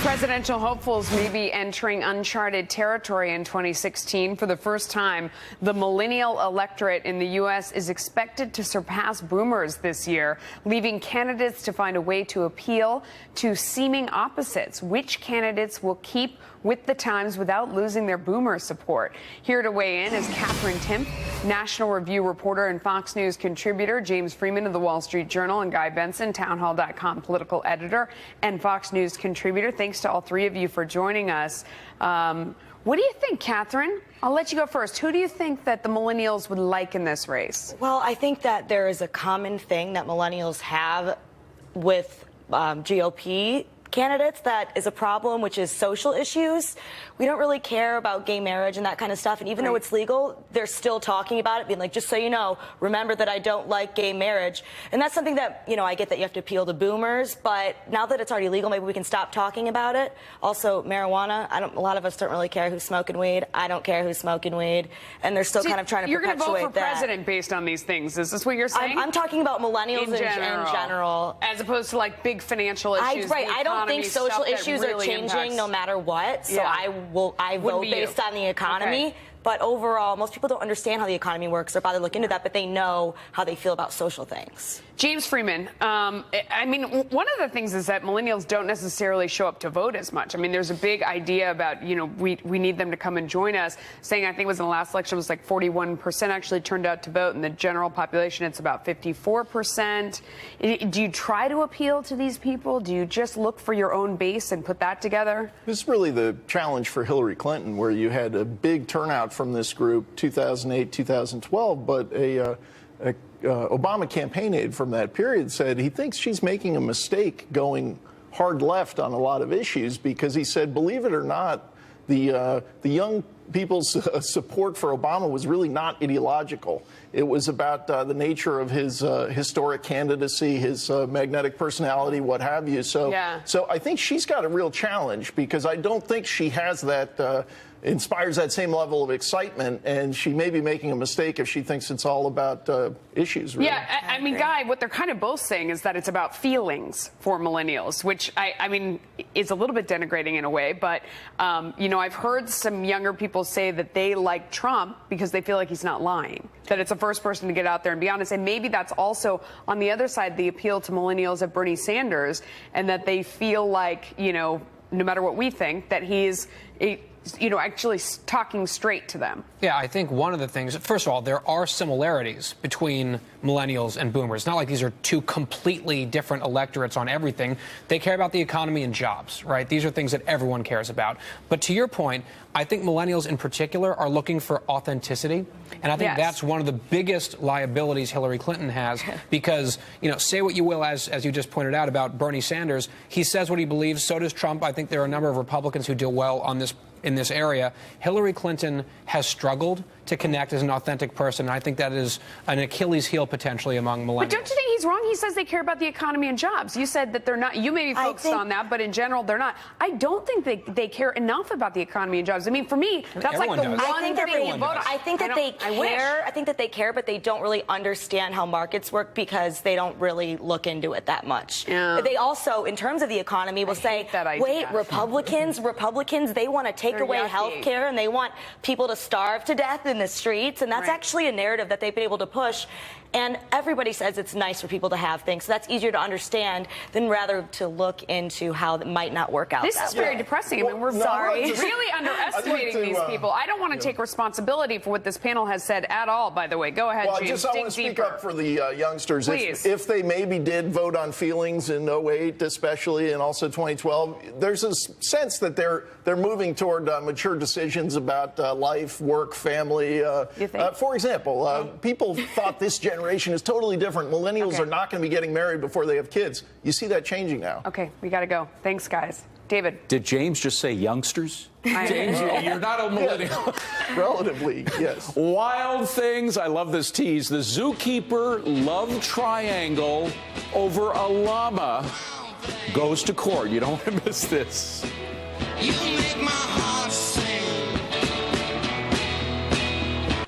Presidential hopefuls may be entering uncharted territory in 2016. For the first time, the millennial electorate in the U.S. is expected to surpass boomers this year, leaving candidates to find a way to appeal to seeming opposites. Which candidates will keep with the times without losing their boomer support? Here to weigh in is Katherine Timpf, National Review reporter and Fox News contributor, James Freeman of the Wall Street Journal, and Guy Benson, townhall.com political editor and Fox News contributor. Thanks to all three of you for joining us. What do you think, Katherine? I'll let you go first. Who do you think that the millennials would like in this race? Well, I think that there is a common thing that millennials have with GOP candidates that is a problem, which is social issues. We don't really care about gay marriage and that kind of stuff. And even though it's legal, they're still talking about it, being like, just so you know, remember that I don't like gay marriage. And that's something that, you know, I get that you have to appeal to boomers, but now that it's already legal, maybe we can stop talking about it. Also, marijuana, a lot of us don't really care who's smoking weed. I don't care who's smoking weed. And they're still kind of trying to perpetuate that. You're going to vote for president based on these things. Is this what you're saying? I'm talking about millennials in general. As opposed to like big financial issues. I don't think social issues are changing no matter what. So I vote based on the economy. Okay. But overall, most people don't understand how the economy works or bother to look into that, but they know how they feel about social things. James Freeman, I mean, one of the things is that millennials don't necessarily show up to vote as much. I mean, there's a big idea about, you know, we need them to come and join us, saying, I think it was in the last election, it was like 41% actually turned out to vote. In the general population, it's about 54%. Do you try to appeal to these people? Do you just look for your own base and put that together? This is really the challenge for Hillary Clinton, where you had a big turnout from this group, 2008, 2012, but Obama campaign aide from that period said he thinks she's making a mistake going hard left on a lot of issues, because he said, believe it or not, the young people's support for Obama was really not ideological. It was about the nature of his historic candidacy, his magnetic personality, what have you. So I think she's got a real challenge, because I don't think she has that inspires that same level of excitement, and she may be making a mistake if she thinks it's all about issues. Really. Yeah, I mean, Guy, what they're kind of both saying is that it's about feelings for millennials, which I mean is a little bit denigrating in a way. But you know, I've heard some younger people say that they like Trump because they feel like he's not lying, that it's the first person to get out there and be honest. And maybe that's also on the other side the appeal to millennials of Bernie Sanders, and that they feel like, you know, no matter what we think, that he's actually talking straight to them. Yeah, I think one of the things, first of all, there are similarities between millennials and boomers. It's not like these are two completely different electorates on everything. They care about the economy and jobs, right? These are things that everyone cares about. But to your point, I think millennials in particular are looking for authenticity. And I think that's one of the biggest liabilities Hillary Clinton has, because, you know, say what you will, as you just pointed out about Bernie Sanders, he says what he believes, so does Trump. I think there are a number of Republicans who do well on this in this area. Hillary Clinton has struggled to connect as an authentic person. And I think that is an Achilles heel potentially among millennials. But don't you think he's wrong? He says they care about the economy and jobs. You said that they're not. You may be focused on that, but in general, they're not. I don't think they care enough about the economy and jobs. I mean, for me, that's like the one thing you vote on. I think that they care. I think that they care, but they don't really understand how markets work, because they don't really look into it that much. Yeah. They also, in terms of the economy, will say, wait, Republicans, they want to take away health care, and they want people to starve to death in the streets, and that's actually a narrative that they've been able to push. And everybody says it's nice for people to have things, so that's easier to understand than rather to look into how it might not work out. This is very depressing. I mean, we're really underestimating these people. I don't want to take responsibility for what this panel has said at all, by the way. Go ahead, James. I want to speak up for the youngsters. Please. If they maybe did vote on feelings in 08 especially, and also 2012, there's a sense that they're moving toward mature decisions about life, work, family. For example, people thought this generation is totally different. Millennials are not going to be getting married before they have kids. You see that changing now. Okay, we got to go. Thanks, guys. David. Did James just say youngsters? James, you're not a millennial. Relatively, yes. Wild things. I love this tease. The zookeeper love triangle over a llama goes to court. You don't want to miss this. You make my heart